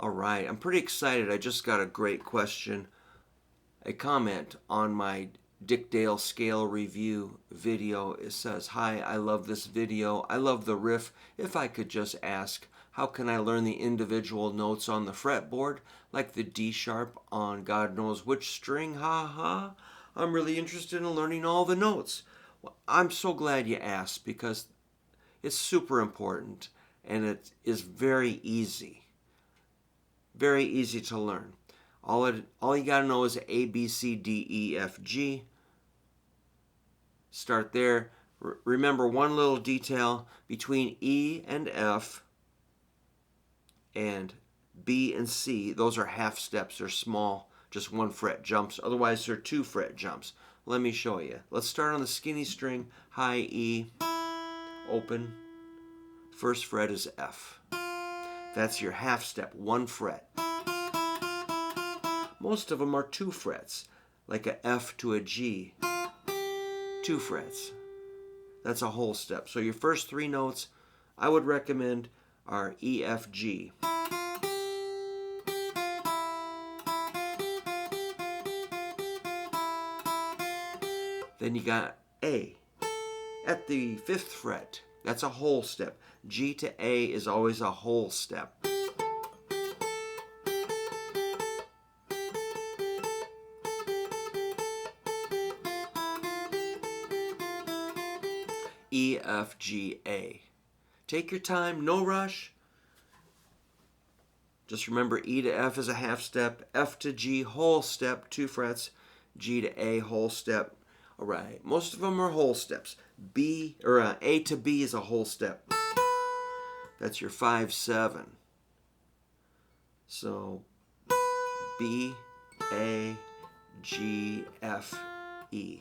All right, I'm pretty excited. I just got a great question, a comment on my Dick Dale scale review video. It says, "Hi, I love this video. I love the riff. If I could just ask, how can I learn the individual notes on the fretboard, like the D sharp on God knows which string? Ha ha. I'm really interested in learning all the notes." Well, I'm so glad you asked because it's super important and it is very easy. Very easy to learn. All you got to know is A, B, C, D, E, F, G. Start there. Remember one little detail between E and F and B and C. Those are half steps. They're small, just 1 fret jumps. Otherwise, they're 2 fret jumps. Let me show you. Let's start on the skinny string, high E, open. First fret is F. That's your half step, 1 fret. Most of them are 2 frets, like a F to a G, 2 frets. That's a whole step. So your first 3 notes I would recommend are E, F, G. Then you got A at the 5th fret. That's a whole step. G to A is always a whole step. E, F, G, A. Take your time, no rush. Just remember E to F is a half step, F to G, whole step, 2 frets, G to A, whole step. All right, most of them are whole steps. A to B is a whole step. That's your 5, 7. So B, A, G, F, E.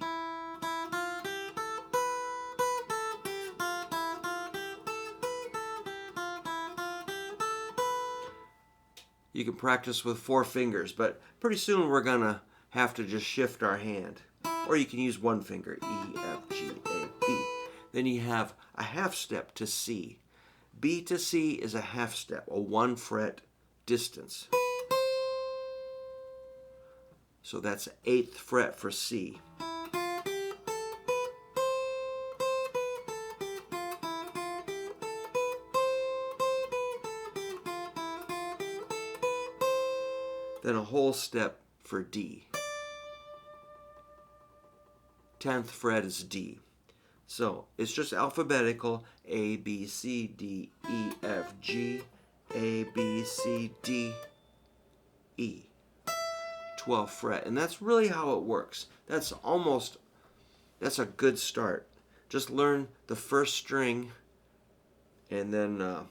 You can practice with 4 fingers, but pretty soon we're gonna have to just shift our hand. Or you can use 1 finger, E, F, G, A, B. Then you have a half step to C. B to C is a half step, a 1 fret distance. So that's 8th fret for C. Then a whole step for D. 10th fret is D. So it's just alphabetical. A, B, C, D, E, F, G. A, B, C, D, E. 12th fret. And that's really how it works. That's a good start. Just learn the first string and then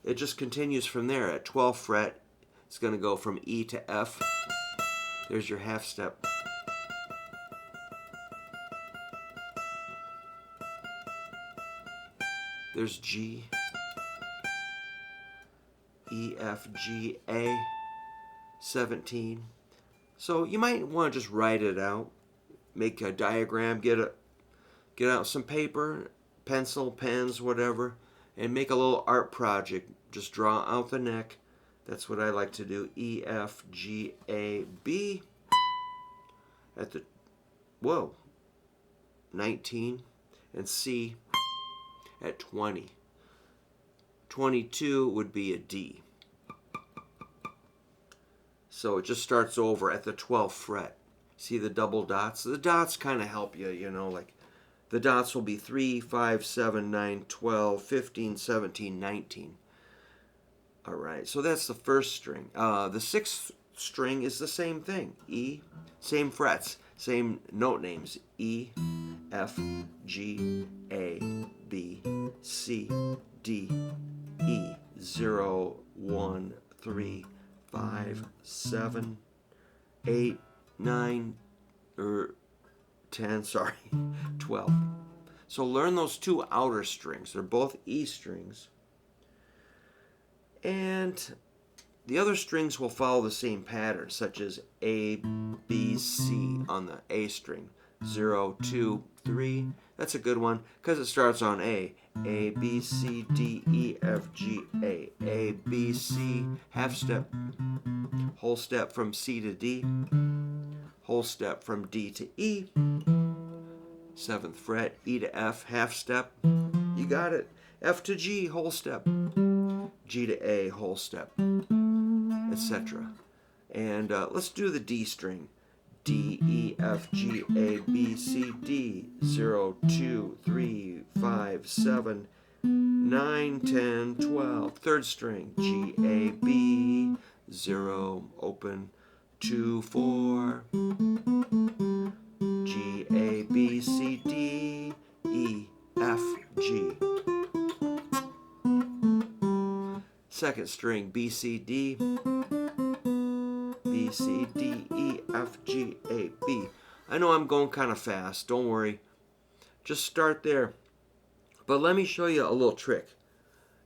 it just continues from there. At 12th fret, it's going to go from E to F. There's your half step. There's G, E, F, G, A, 17. So you might want to just write it out, make a diagram, get out some paper, pencil, pens, whatever, and make a little art project. Just draw out the neck. That's what I like to do. E, F, G, A, B. At the, 19. And C at 20. 22 would be a D. So it just starts over at the 12th fret. See the double dots? The dots kind of help you, like the dots will be 3, 5, 7, 9, 12, 15, 17, 19. All right, so that's the first string. The 6th string is the same thing. E, same frets, same note names. E, F, G, A, B, C, D, E, 0, 1, 3, 5, 7, 8, 9, 10, 12. So learn those 2 outer strings. They're both E strings. And the other strings will follow the same pattern, such as A, B, C on the A string. 0, 2, 3. That's a good one because it starts on A. A, B, C, D, E, F, G, A. A, B, C, half step, whole step from C to D, whole step from D to E, 7th fret, E to F, half step. You got it. F to G, whole step. G to A, whole step, etc. And let's do the D string. D, E, F, G, A, B, C, D, 0, 2, 3, 5, 7, 9, 10, 12. 3rd string, G, A, B, 0, open, 2, 4. G, A, B, C, D, E, F, G. 2nd string, B, C, D, B, C, D, E, F, G, A, B. I know I'm going kind of fast. Don't worry. Just start there. But let me show you a little trick.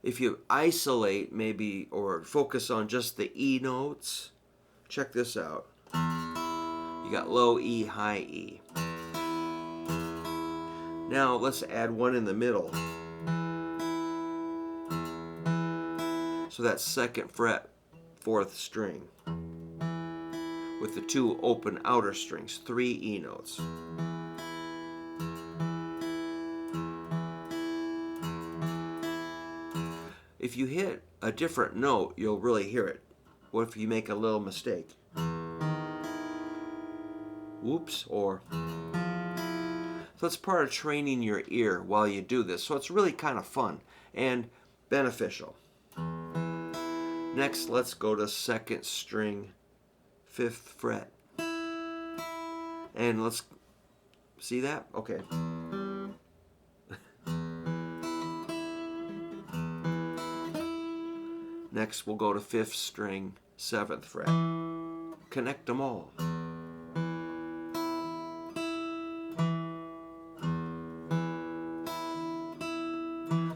If you isolate maybe or focus on just the E notes, check this out. You got low E, high E. Now let's add one in the middle. So that's 2nd fret, 4th string, with the 2 open outer strings, 3 E notes. If you hit a different note, you'll really hear it. What if you make a little mistake? Whoops, or... So it's part of training your ear while you do this. So it's really kind of fun and beneficial. Next, let's go to 2nd string, 5th fret. And let's see that? Okay. Next, we'll go to 5th string, 7th fret. Connect them all.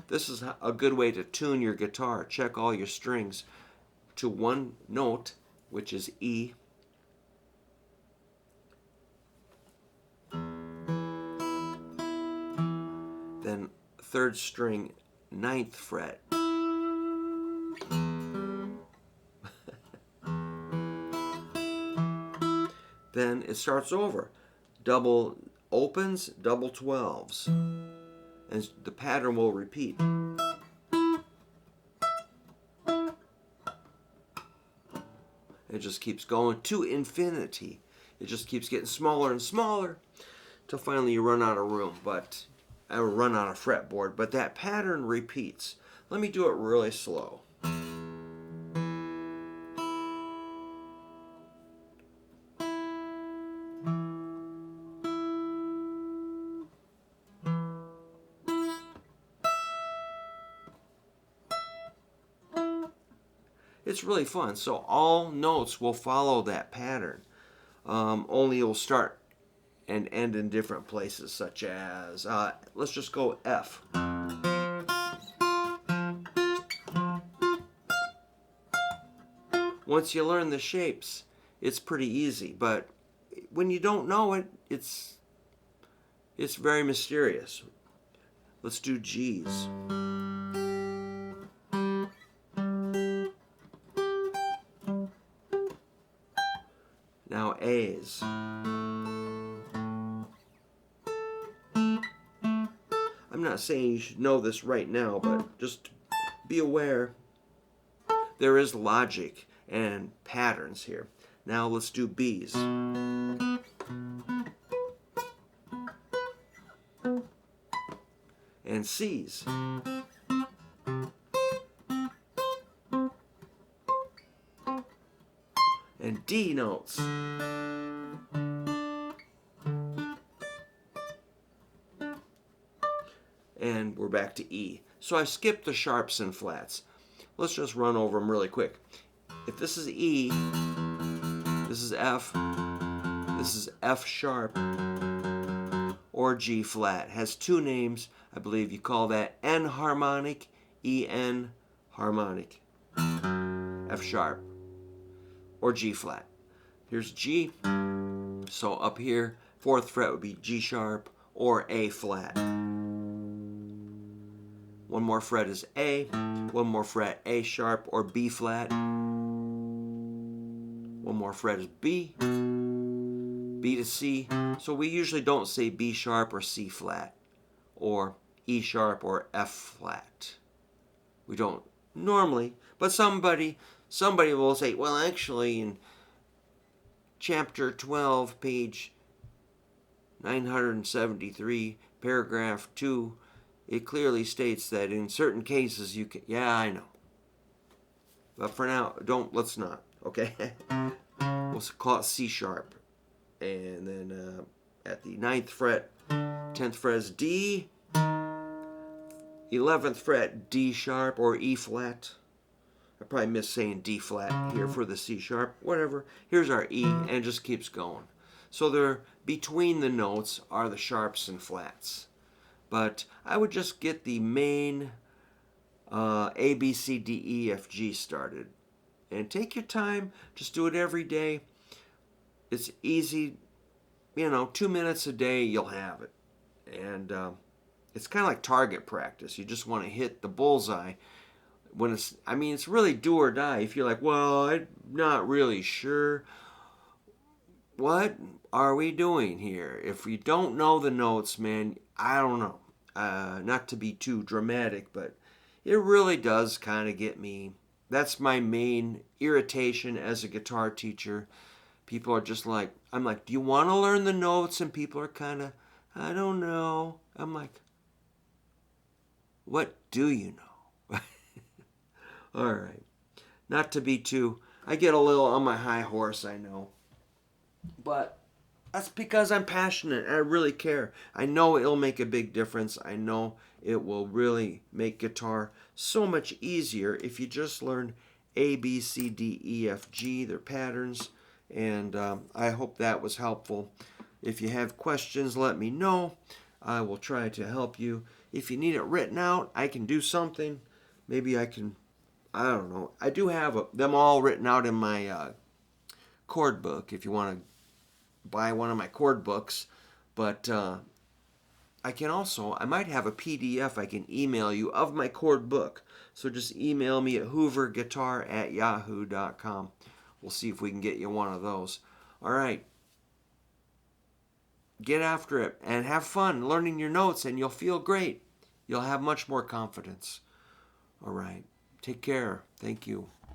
This is a good way to tune your guitar. Check all your strings to one note, which is E. Then 3rd string, 9th fret. Then it starts over. Double opens, double 12s. And the pattern will repeat. It just keeps going to infinity. It just keeps getting smaller and smaller till finally you run out of room, run out of fretboard. But that pattern repeats. Let me do it really slow. It's really fun. So all notes will follow that pattern. Only it will start and end in different places, such as, let's just go F. Once you learn the shapes, it's pretty easy. But when you don't know it, it's very mysterious. Let's do G's. Now A's. I'm not saying you should know this right now, but just be aware there is logic and patterns here. Now let's do B's. And C's. And D notes. And we're back to E. So I skipped the sharps and flats. Let's just run over them really quick. If this is E, this is F, this is F sharp, or G flat. Has two names. I believe you call that N harmonic, E-N harmonic. F sharp or G flat. Here's G. So up here, Fourth fret would be G sharp or A flat. One more fret is A. One more fret, A sharp or B flat. One more fret is B. B to C. So we usually don't say B sharp or C flat or E sharp or F flat. We don't normally, but somebody will say, well, actually in chapter 12, page 973, paragraph 2, it clearly states that in certain cases you can, yeah, I know. But for now, let's not, okay? We'll call it C sharp. And then at the 9th fret, 10th fret is D. 11th fret, D sharp or E flat. I probably missed saying D flat here for the C sharp. Whatever. Here's our E, and it just keeps going. So there, between the notes are the sharps and flats. But I would just get the main A, B, C, D, E, F, G started. And take your time. Just do it every day. It's easy. 2 minutes a day, you'll have it. And it's kind of like target practice. You just want to hit the bullseye. When it's really do or die. If you're like, well, I'm not really sure. What are we doing here? If you don't know the notes, man, I don't know. Not to be too dramatic, but it really does kind of get me. That's my main irritation as a guitar teacher. People are just like, I'm like, do you want to learn the notes? And people are kind of, I don't know. I'm like, what do you know? All right. Not to be too, I get a little on my high horse, I know. But that's because I'm passionate. I really care. I know it'll make a big difference. I know it will really make guitar so much easier if you just learn A, B, C, D, E, F, G, their patterns. And I hope that was helpful. If you have questions, let me know. I will try to help you. If you need it written out, I can do something. Maybe I can, I don't know. I do have them all written out in my chord book if you want to buy one of my chord books. But I might have a PDF I can email you of my chord book. So just email me at hooverguitar@yahoo.com. We'll see if we can get you one of those. All right. Get after it and have fun learning your notes, and you'll feel great. You'll have much more confidence. All right. Take care. Thank you.